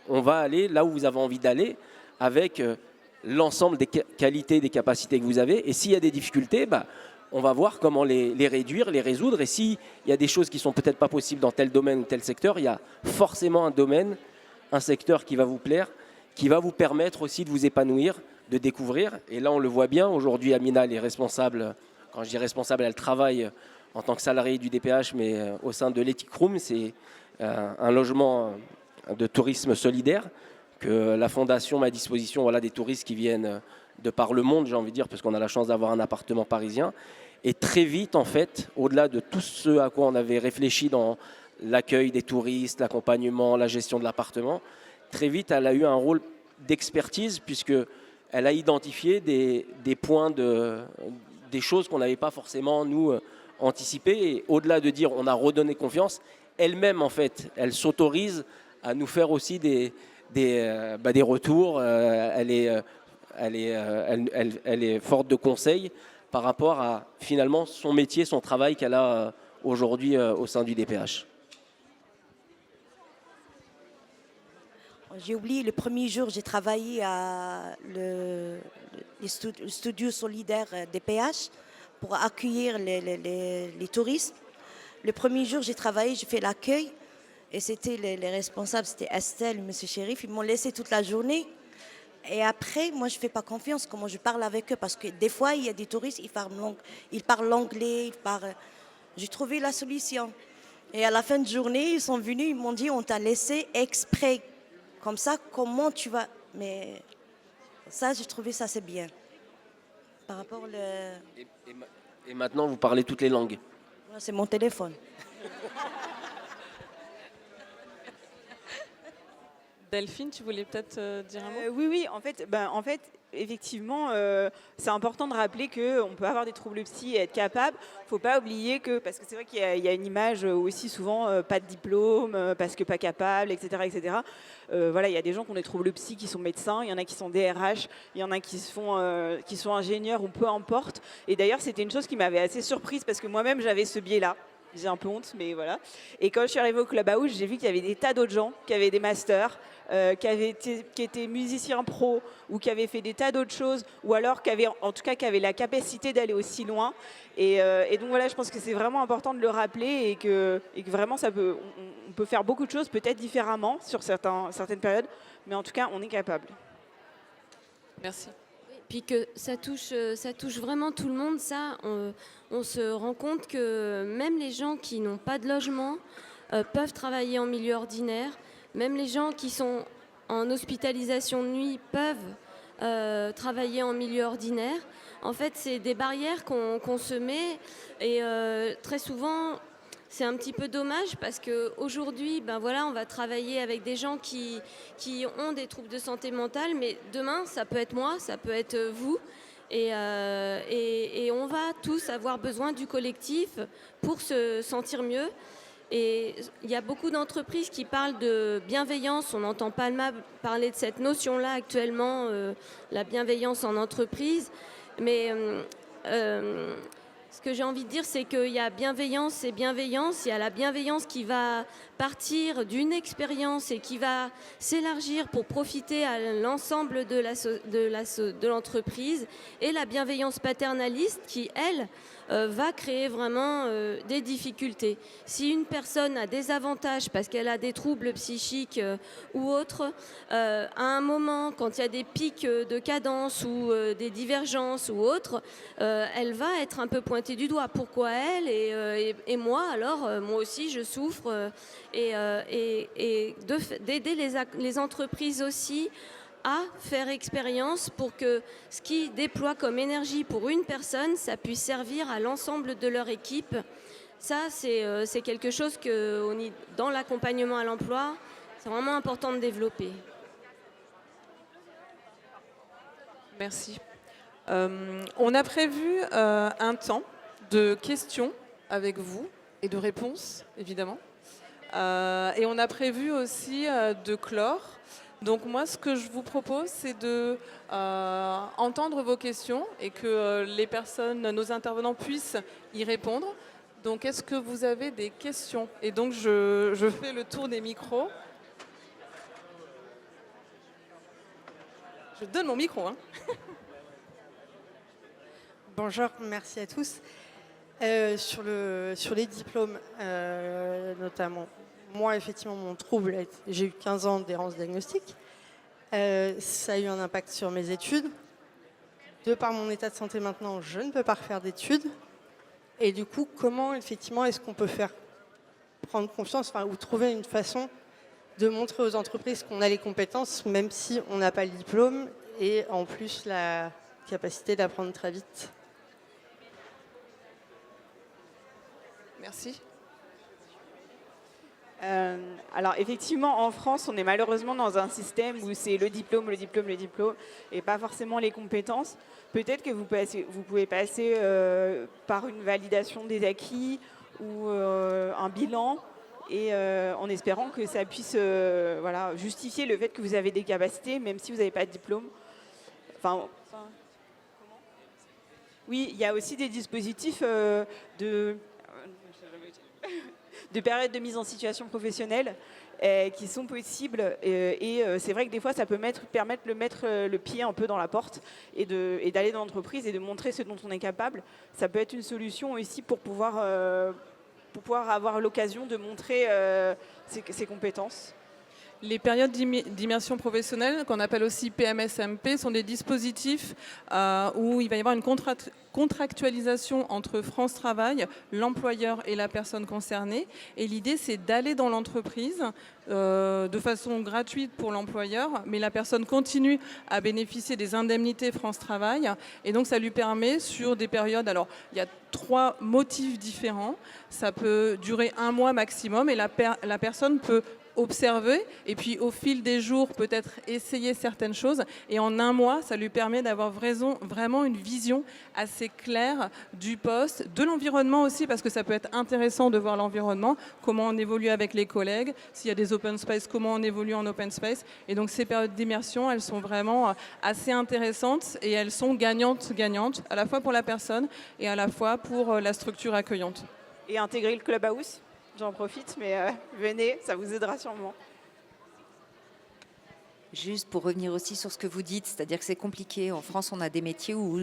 On va aller là où vous avez envie d'aller avec l'ensemble des qualités, des capacités que vous avez. Et s'il y a des difficultés, on va voir comment les réduire, les résoudre. Et s'il y a des choses qui ne sont peut-être pas possibles dans tel domaine ou tel secteur, il y a forcément un domaine, un secteur qui va vous plaire, qui va vous permettre aussi de vous épanouir, de découvrir. Et là, on le voit bien. Aujourd'hui, Amina, elle est responsable. Quand je dis responsable, elle travaille en tant que salariée du DPH, mais au sein de l'Ethic Room. C'est un logement de tourisme solidaire que la Fondation met à disposition des touristes qui viennent de par le monde, j'ai envie de dire, parce qu'on a la chance d'avoir un appartement parisien. Et très vite, en fait, au-delà de tout ce à quoi on avait réfléchi dans l'accueil des touristes, l'accompagnement, la gestion de l'appartement, très vite, elle a eu un rôle d'expertise puisqu'elle a identifié des points, des choses qu'on n'avait pas forcément, nous, anticipées. Et au-delà de dire on a redonné confiance, elle-même, en fait, elle s'autorise à nous faire aussi des retours. Elle est forte de conseils par rapport à, finalement, son métier, son travail qu'elle a aujourd'hui au sein du DPH. J'ai oublié, le premier jour, j'ai travaillé à le studio solidaire DPH pour accueillir les touristes. Le premier jour, j'ai travaillé, j'ai fait l'accueil. Et c'était les responsables, c'était Estelle, M. Chérif. Ils m'ont laissé toute la journée. Et après, moi, je ne fais pas confiance comment je parle avec eux. Parce que des fois, il y a des touristes, ils parlent l'anglais. J'ai trouvé la solution. Et à la fin de journée, ils sont venus, ils m'ont dit, on t'a laissé exprès. Comme ça, comment tu vas... Mais ça, j'ai trouvé ça, c'est bien. Par rapport Et maintenant, vous parlez toutes les langues. C'est mon téléphone. Delphine, tu voulais peut-être dire un mot ? Oui, en fait, effectivement, c'est important de rappeler qu'on peut avoir des troubles psy et être capable. Il ne faut pas oublier que, parce que c'est vrai qu'il y a une image aussi souvent, pas de diplôme, parce que pas capable, etc. etc. Il y a des gens qui ont des troubles psy qui sont médecins, il y en a qui sont DRH, il y en a qui sont ingénieurs ou peu importe. Et d'ailleurs, c'était une chose qui m'avait assez surprise parce que moi-même, j'avais ce biais-là. J'ai un peu honte, mais voilà. Et quand je suis arrivée au Clubhouse, j'ai vu qu'il y avait des tas d'autres gens qui avaient des masters, qui étaient musiciens pro ou qui avaient fait des tas d'autres choses, ou alors qui avaient la capacité d'aller aussi loin. Et donc voilà, je pense que c'est vraiment important de le rappeler et que vraiment on peut faire beaucoup de choses, peut-être différemment sur certaines périodes, mais en tout cas, on est capable. Merci. Puis que ça touche vraiment tout le monde, ça, on se rend compte que même les gens qui n'ont pas de logement peuvent travailler en milieu ordinaire, même les gens qui sont en hospitalisation de nuit peuvent travailler en milieu ordinaire. En fait, c'est des barrières qu'on se met et très souvent, c'est un petit peu dommage parce qu'aujourd'hui, on va travailler avec des gens qui ont des troubles de santé mentale, mais demain, ça peut être moi, ça peut être vous. Et on va tous avoir besoin du collectif pour se sentir mieux. Et il y a beaucoup d'entreprises qui parlent de bienveillance. On n'entend pas mal parler de cette notion-là actuellement, la bienveillance en entreprise. Mais ce que j'ai envie de dire, c'est qu'il y a bienveillance et bienveillance. Il y a la bienveillance qui va partir d'une expérience et qui va s'élargir pour profiter à l'ensemble de l'entreprise. Et la bienveillance paternaliste qui, elle, va créer vraiment des difficultés. Si une personne a des avantages parce qu'elle a des troubles psychiques ou autres, à un moment, quand il y a des pics de cadence ou des divergences ou autres, elle va être un peu pointée du doigt. Pourquoi elle et moi, alors, moi aussi, je souffre. Et d'aider les entreprises aussi à faire expérience pour que ce qu'ils déploient comme énergie pour une personne, ça puisse servir à l'ensemble de leur équipe. Ça, c'est quelque chose que dans l'accompagnement à l'emploi, c'est vraiment important de développer. Merci. On a prévu un temps de questions avec vous et de réponses, évidemment. Et on a prévu aussi de clore. Donc moi, ce que je vous propose, c'est de entendre vos questions et que les personnes, nos intervenants puissent y répondre. Donc est-ce que vous avez des questions? Et donc je fais le tour des micros. Je donne mon micro. Hein. Bonjour, merci à tous. Sur les diplômes, notamment, moi, effectivement, mon trouble, j'ai eu 15 ans d'errance diagnostique. Ça a eu un impact sur mes études. De par mon état de santé maintenant, je ne peux pas refaire d'études. Et du coup, comment, effectivement, est-ce qu'on peut faire prendre confiance ou trouver une façon de montrer aux entreprises qu'on a les compétences, même si on n'a pas le diplôme, et en plus la capacité d'apprendre très vite. Merci. Alors effectivement, en France, on est malheureusement dans un système où c'est le diplôme, et pas forcément les compétences. Peut-être que vous pouvez passer par une validation des acquis ou un bilan, et en espérant que ça puisse justifier le fait que vous avez des capacités, même si vous n'avez pas de diplôme. Oui, il y a aussi des dispositifs de période de mise en situation professionnelle qui sont possibles. Et c'est vrai que des fois, ça peut permettre de mettre le pied un peu dans la porte et d'aller dans l'entreprise et de montrer ce dont on est capable. Ça peut être une solution aussi pour pouvoir avoir l'occasion de montrer ses compétences. Les périodes d'immersion professionnelle, qu'on appelle aussi PMSMP, sont des dispositifs où il va y avoir une contractualisation entre France Travail, l'employeur et la personne concernée. Et l'idée, c'est d'aller dans l'entreprise de façon gratuite pour l'employeur, mais la personne continue à bénéficier des indemnités France Travail. Et donc, ça lui permet sur des périodes... Alors, il y a 3 motifs différents. Ça peut durer 1 mois maximum et la personne peut observer et puis au fil des jours peut-être essayer certaines choses, et en 1 mois ça lui permet d'avoir vraiment une vision assez claire du poste, de l'environnement aussi, parce que ça peut être intéressant de voir l'environnement, comment on évolue avec les collègues, s'il y a des open space, comment on évolue en open space. Et donc ces périodes d'immersion, elles sont vraiment assez intéressantes et elles sont gagnantes à la fois pour la personne et à la fois pour la structure accueillante. Et intégrer le Clubhouse. J'en profite, mais venez, ça vous aidera sûrement. Juste pour revenir aussi sur ce que vous dites, c'est-à-dire que c'est compliqué. En France, on a des métiers où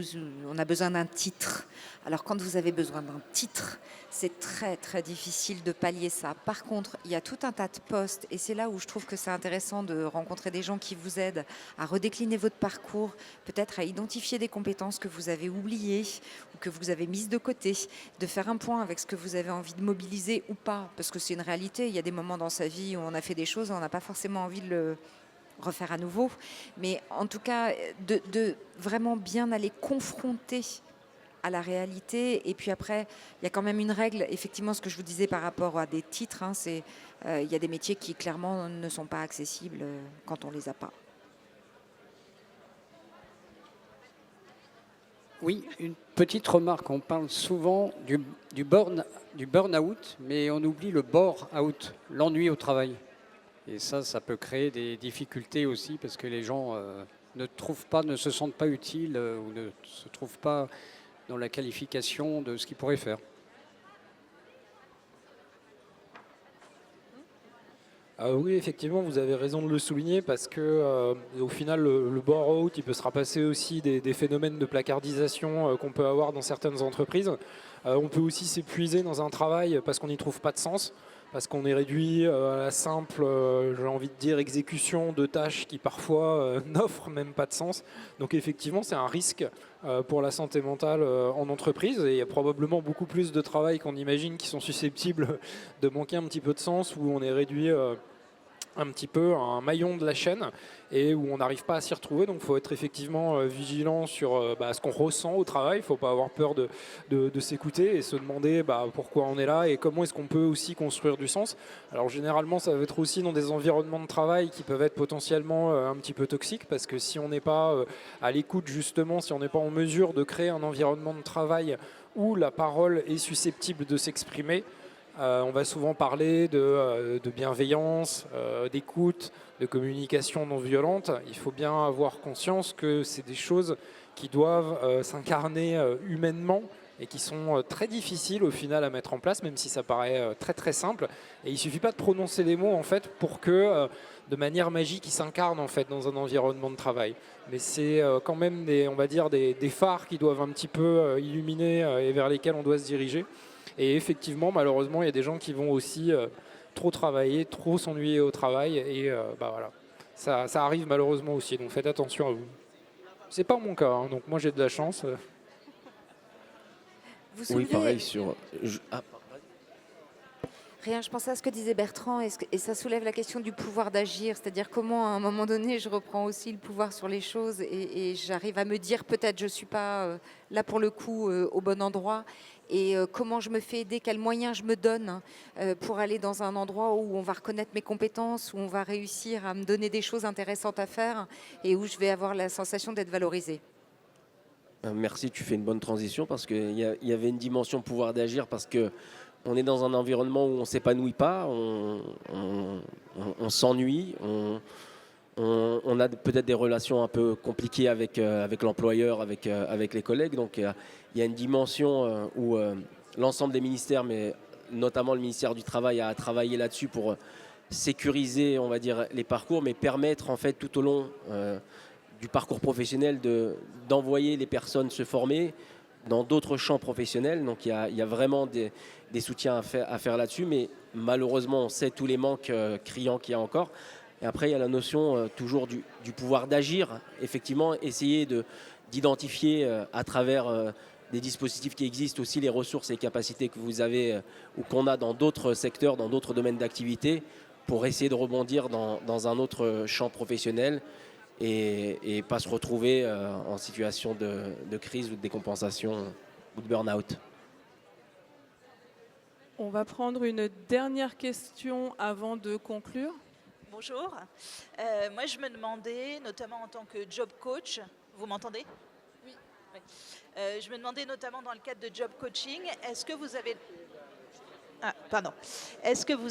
on a besoin d'un titre. Alors quand vous avez besoin d'un titre, c'est très très difficile de pallier ça. Par contre, il y a tout un tas de postes, et c'est là où je trouve que c'est intéressant de rencontrer des gens qui vous aident à redécliner votre parcours, peut-être à identifier des compétences que vous avez oubliées ou que vous avez mises de côté, de faire un point avec ce que vous avez envie de mobiliser ou pas, parce que c'est une réalité. Il y a des moments dans sa vie où on a fait des choses et on n'a pas forcément envie de le refaire à nouveau, mais en tout cas de vraiment bien aller confronter à la réalité. Et puis après, il y a quand même une règle, effectivement, ce que je vous disais par rapport à des titres, hein, c'est il y a des métiers qui clairement ne sont pas accessibles quand on les a pas. Oui, une petite remarque, on parle souvent du burn-out, mais on oublie le bore-out, l'ennui au travail. Et ça peut créer des difficultés aussi, parce que les gens ne se sentent pas utiles ou ne se trouvent pas dans la qualification de ce qu'ils pourraient faire. Oui, effectivement, vous avez raison de le souligner parce que au final, le bore-out, il peut se rapasser aussi des phénomènes de placardisation qu'on peut avoir dans certaines entreprises. On peut aussi s'épuiser dans un travail parce qu'on n'y trouve pas de sens, parce qu'on est réduit à la simple, j'ai envie de dire, exécution de tâches qui parfois n'offrent même pas de sens. Donc effectivement, c'est un risque pour la santé mentale en entreprise, et il y a probablement beaucoup plus de travail qu'on imagine qui sont susceptibles de manquer un petit peu de sens, où on est réduit un petit peu à un maillon de la chaîne et où on n'arrive pas à s'y retrouver. Donc il faut être effectivement vigilant sur ce qu'on ressent au travail. Il ne faut pas avoir peur de s'écouter et se demander pourquoi on est là et comment est-ce qu'on peut aussi construire du sens. Alors généralement, ça va être aussi dans des environnements de travail qui peuvent être potentiellement un petit peu toxiques, parce que si on n'est pas à l'écoute, justement, si on n'est pas en mesure de créer un environnement de travail où la parole est susceptible de s'exprimer, on va souvent parler de bienveillance, d'écoute, de communication non violente. Il faut bien avoir conscience que c'est des choses qui doivent s'incarner humainement et qui sont très difficiles au final à mettre en place, même si ça paraît très très simple. Et il ne suffit pas de prononcer les mots en fait pour que de manière magique ils s'incarnent en fait dans un environnement de travail. Mais c'est quand même on va dire des phares qui doivent un petit peu illuminer et vers lesquels on doit se diriger. Et effectivement, malheureusement, il y a des gens qui vont aussi trop travailler, trop s'ennuyer au travail. Et voilà, ça arrive malheureusement aussi. Donc faites attention à vous. C'est pas mon cas, hein, donc moi j'ai de la chance. Vous Oui, soulevez- pareil sur. Rien, je pensais à ce que disait Bertrand et ça soulève la question du pouvoir d'agir, c'est-à-dire comment à un moment donné je reprends aussi le pouvoir sur les choses et j'arrive à me dire peut-être je ne suis pas là pour le coup au bon endroit, et comment je me fais aider, quels moyens je me donne pour aller dans un endroit où on va reconnaître mes compétences, où on va réussir à me donner des choses intéressantes à faire et où je vais avoir la sensation d'être valorisée. Merci, tu fais une bonne transition parce qu'il y avait une dimension pouvoir d'agir, parce que on est dans un environnement où on ne s'épanouit pas, on s'ennuie, on a peut-être des relations un peu compliquées avec l'employeur, avec les collègues. Donc il y a une dimension où l'ensemble des ministères, mais notamment le ministère du Travail, a travaillé là-dessus pour sécuriser, on va dire, les parcours, mais permettre en fait tout au long du parcours professionnel d'envoyer les personnes se former dans d'autres champs professionnels. Donc il y a vraiment des soutiens à faire là-dessus, mais malheureusement on sait tous les manques criants qu'il y a encore. Et après il y a la notion toujours du pouvoir d'agir, effectivement essayer d'identifier à travers des dispositifs qui existent aussi les ressources et capacités que vous avez ou qu'on a dans d'autres secteurs, dans d'autres domaines d'activité, pour essayer de rebondir dans un autre champ professionnel et pas se retrouver en situation de crise ou de décompensation ou de burn-out. On va prendre une dernière question avant de conclure. Bonjour. Moi, je me demandais, notamment en tant que job coach, vous m'entendez ? Oui. Je me demandais notamment dans le cadre de job coaching, est-ce que vous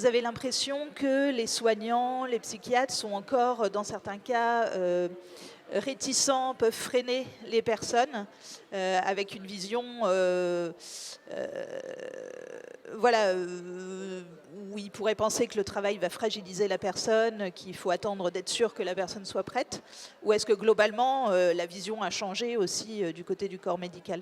avez l'impression que les soignants, les psychiatres sont encore, dans certains cas, réticents, peuvent freiner les personnes avec une vision où ils pourraient penser que le travail va fragiliser la personne, qu'il faut attendre d'être sûr que la personne soit prête? Ou est-ce que globalement, la vision a changé aussi du côté du corps médical?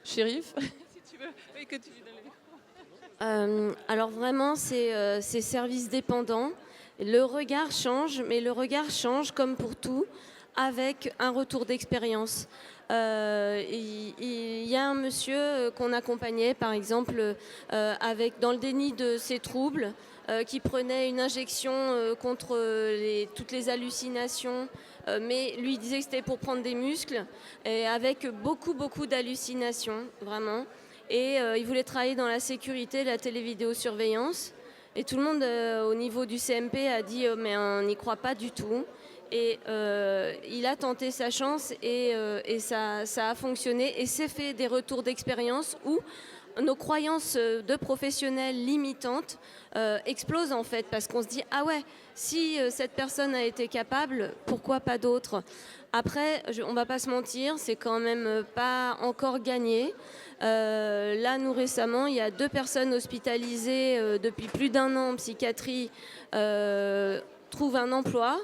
Chérif, si tu veux, oui, que tu lui donnes le micro. Alors vraiment, c'est service dépendant. Le regard change, mais le regard change comme pour tout, avec un retour d'expérience. Il y a un monsieur qu'on accompagnait, par exemple, dans le déni de ses troubles, qui prenait une injection contre toutes les hallucinations, mais lui disait que c'était pour prendre des muscles, et avec beaucoup d'hallucinations, vraiment. Et il voulait travailler dans la sécurité, la télévidéosurveillance. Et tout le monde au niveau du CMP a dit mais on n'y croit pas du tout. Et il a tenté sa chance et ça a fonctionné. Et s'est fait des retours d'expérience où nos croyances de professionnels limitantes explosent en fait, parce qu'on se dit ah ouais, si cette personne a été capable, pourquoi pas d'autres? Après, on va pas se mentir, c'est quand même pas encore gagné. Là, nous récemment, il y a 2 personnes hospitalisées depuis plus d'1 an en psychiatrie trouvent un emploi,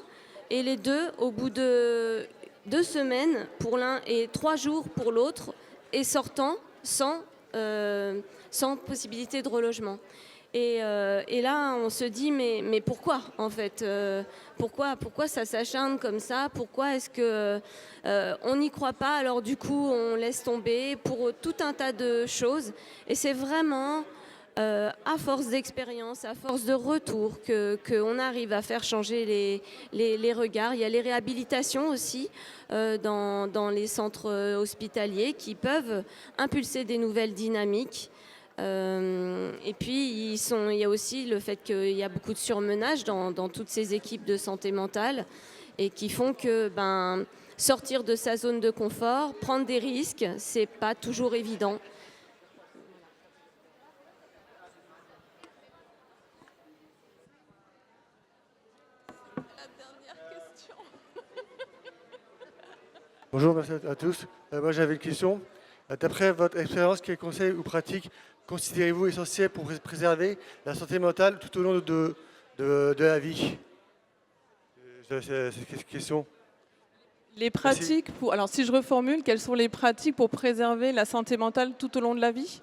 et les 2, au bout de 2 semaines pour l'un et 3 jours pour l'autre, et sortant sans possibilité de relogement. Et là, on se dit, mais pourquoi, en fait pourquoi ça s'acharne comme ça? Pourquoi est-ce qu'on n'y croit pas? Alors du coup, on laisse tomber pour tout un tas de choses. Et c'est vraiment à force d'expérience, à force de retour, qu'on arrive à faire changer les regards. Il y a les réhabilitations aussi dans les centres hospitaliers qui peuvent impulser des nouvelles dynamiques. Et puis, il y a aussi le fait qu'il y a beaucoup de surmenage dans toutes ces équipes de santé mentale, et qui font que sortir de sa zone de confort, prendre des risques, c'est pas toujours évident. Bonjour, merci à tous. Moi, j'avais une question. D'après votre expérience, quels conseils ou pratiques considérez-vous essentiels pour préserver la santé mentale tout au long de la vie? C'est cette question. Les pratiques pour... Alors, si je reformule, quelles sont les pratiques pour préserver la santé mentale tout au long de la vie?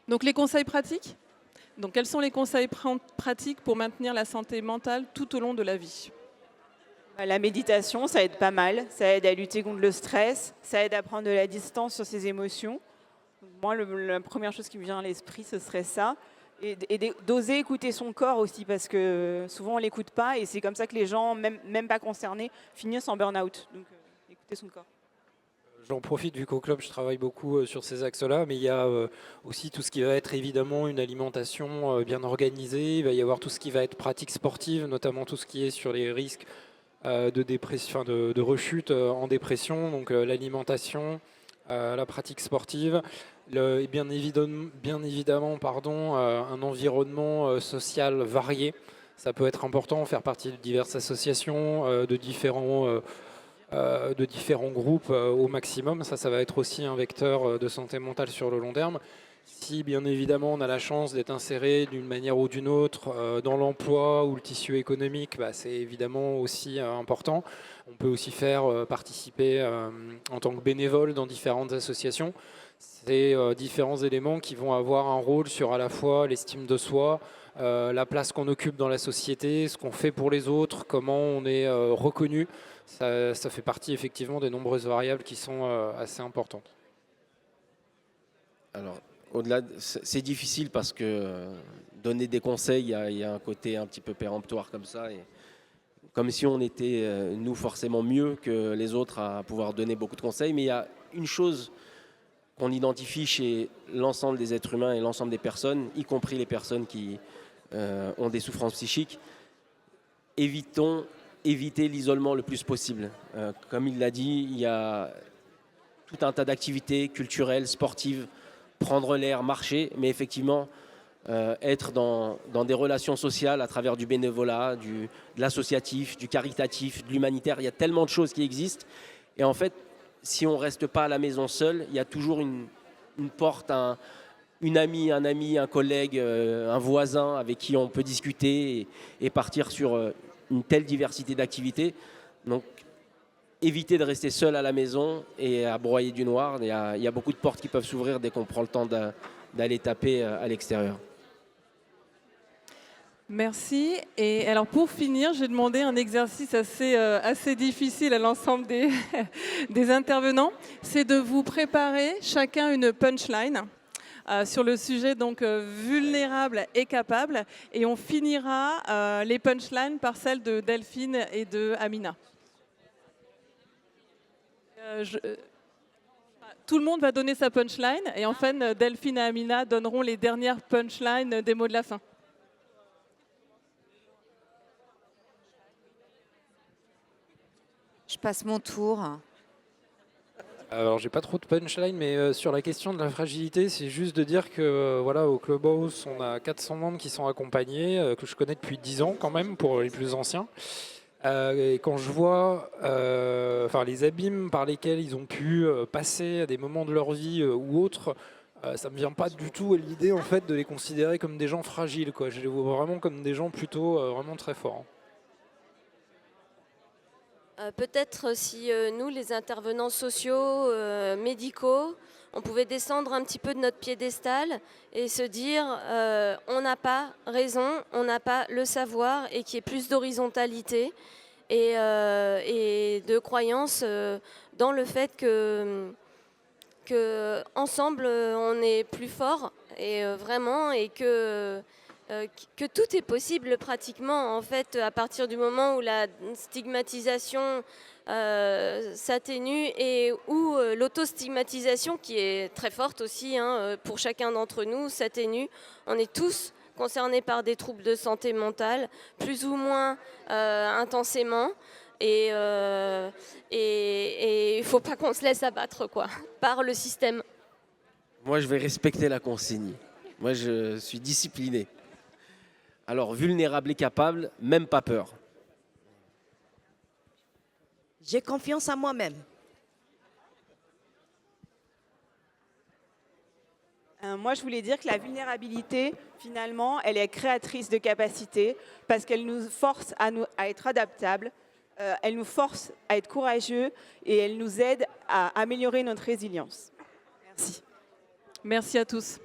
Donc, les conseils pratiques? Donc, quels sont les conseils pratiques pour maintenir la santé mentale tout au long de la vie? La méditation, ça aide pas mal. Ça aide à lutter contre le stress. Ça aide à prendre de la distance sur ses émotions. Moi, la première chose qui me vient à l'esprit, ce serait ça. Et d'oser écouter son corps aussi, parce que souvent, on ne l'écoute pas. Et c'est comme ça que les gens, même pas concernés, finissent en burn-out. Donc, écouter son corps. J'en profite vu qu'au club je travaille beaucoup sur ces axes-là, mais il y a aussi tout ce qui va être évidemment une alimentation bien organisée, il va y avoir tout ce qui va être pratique sportive, notamment tout ce qui est sur les risques de dépression, de rechute en dépression, donc l'alimentation, la pratique sportive, et bien évidemment un environnement social varié. Ça peut être important, faire partie de diverses associations, de différents groupes au maximum. Ça va être aussi un vecteur de santé mentale sur le long terme. Si bien évidemment on a la chance d'être inséré d'une manière ou d'une autre dans l'emploi ou le tissu économique, c'est évidemment aussi important. On peut aussi faire participer en tant que bénévole dans différentes associations. C'est différents éléments qui vont avoir un rôle sur à la fois l'estime de soi, la place qu'on occupe dans la société, ce qu'on fait pour les autres, comment on est reconnu. Ça fait partie effectivement des nombreuses variables qui sont assez importantes. Alors, au-delà, c'est difficile parce que donner des conseils, il y a un côté un petit peu péremptoire comme ça, et comme si on était, nous, forcément mieux que les autres à pouvoir donner beaucoup de conseils. Mais il y a une chose qu'on identifie chez l'ensemble des êtres humains et l'ensemble des personnes, y compris les personnes qui ont des souffrances psychiques. Éviter l'isolement le plus possible. Comme il l'a dit, il y a tout un tas d'activités culturelles, sportives, prendre l'air, marcher, mais effectivement être dans des relations sociales à travers du bénévolat, de l'associatif, du caritatif, de l'humanitaire. Il y a tellement de choses qui existent. Et en fait, si on ne reste pas à la maison seul, il y a toujours une porte, une amie, un ami, un collègue, un voisin avec qui on peut discuter et partir sur une telle diversité d'activités. Donc, éviter de rester seul à la maison et à broyer du noir. Il y a beaucoup de portes qui peuvent s'ouvrir dès qu'on prend le temps d'aller taper à l'extérieur. Merci. Et alors pour finir, j'ai demandé un exercice assez difficile à l'ensemble des intervenants. C'est de vous préparer chacun une punchline sur le sujet donc vulnérable et capable. Et on finira les punchlines par celles de Delphine et de Amina. Tout le monde va donner sa punchline et enfin Delphine et Amina donneront les dernières punchlines des mots de la fin. Je passe mon tour. Alors j'ai pas trop de punchline, mais sur la question de la fragilité, c'est juste de dire que voilà, au Clubhouse, on a 400 membres qui sont accompagnés, que je connais depuis 10 ans quand même, pour les plus anciens. Et quand je vois les abîmes par lesquels ils ont pu passer à des moments de leur vie ou autres, ça me vient pas du tout à l'idée en fait de les considérer comme des gens fragiles, quoi. Je les vois vraiment comme des gens plutôt vraiment très forts. Peut-être si nous, les intervenants sociaux, médicaux, on pouvait descendre un petit peu de notre piédestal et se dire on n'a pas raison, on n'a pas le savoir, et qu'il y ait plus d'horizontalité et de croyance dans le fait que ensemble on est plus fort, et vraiment, et que tout est possible pratiquement, en fait, à partir du moment où la stigmatisation s'atténue, et où l'autostigmatisation, qui est très forte aussi pour chacun d'entre nous, s'atténue. On est tous concernés par des troubles de santé mentale, plus ou moins intensément. Et il ne faut pas qu'on se laisse abattre, quoi, par le système. Moi, je vais respecter la consigne. Moi, je suis discipliné. Alors, vulnérable et capable, même pas peur. J'ai confiance en moi-même. Moi, je voulais dire que la vulnérabilité, finalement, elle est créatrice de capacités, parce qu'elle nous force à être adaptables, elle nous force à être courageux, et elle nous aide à améliorer notre résilience. Merci. Merci à tous.